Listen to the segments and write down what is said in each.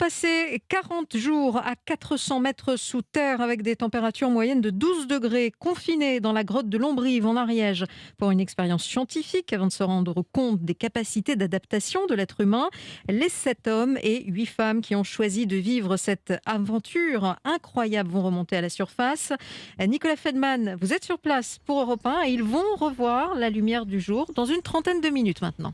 passer 40 jours à 400 mètres sous terre avec des températures moyennes de 12 degrés, confinés dans la grotte de Lombrive en Ariège pour une expérience scientifique avant de se rendre compte des capacités d'adaptation de l'être humain. Les 7 hommes et 8 femmes qui ont choisi de vivre cette aventure incroyable vont remonter à la surface. Nicolas Fedman, vous êtes sur place pour Europe 1 et ils vont revoir la lumière du jour dans une trentaine de minutes maintenant.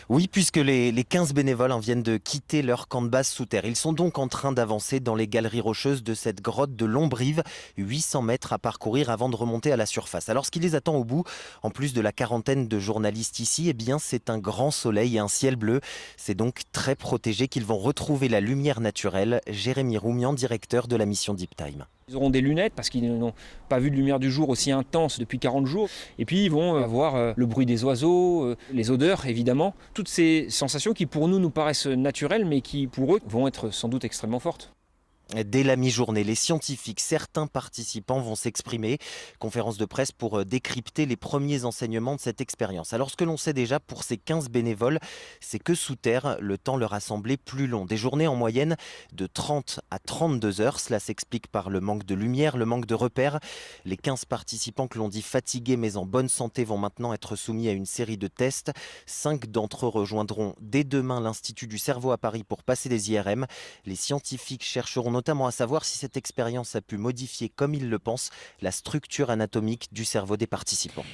Oui, puisque les 15 bénévoles viennent de quitter leur camp de base sous terre. Ils sont donc en train d'avancer dans les galeries rocheuses de cette grotte de Lombrive, 800 mètres à parcourir avant de remonter à la surface. Alors ce qui les attend au bout, en plus de la quarantaine de journalistes ici, eh bien c'est un grand soleil et un ciel bleu. C'est donc très protégé qu'ils vont retrouver la lumière naturelle. Jérémy Roumian, directeur de la mission Deep Time. Ils auront des lunettes parce qu'ils n'ont pas vu de lumière du jour aussi intense depuis 40 jours. Et puis ils vont avoir le bruit des oiseaux, les odeurs évidemment. Toutes ces sensations qui pour nous paraissent naturelles mais qui pour eux vont être sans doute extrêmement fortes. Dès la mi-journée, les scientifiques, certains participants vont s'exprimer. Conférence de presse pour décrypter les premiers enseignements de cette expérience. Alors ce que l'on sait déjà pour ces 15 bénévoles, c'est que sous terre, le temps leur a semblé plus long. Des journées en moyenne de 30 à 32 heures. Cela s'explique par le manque de lumière, le manque de repères. Les 15 participants que l'on dit fatigués mais en bonne santé vont maintenant être soumis à une série de tests. 5 d'entre eux rejoindront dès demain l'Institut du cerveau à Paris pour passer des IRM. Les scientifiques chercheront notamment à savoir si cette expérience a pu modifier, comme ils le pensent, la structure anatomique du cerveau des participants.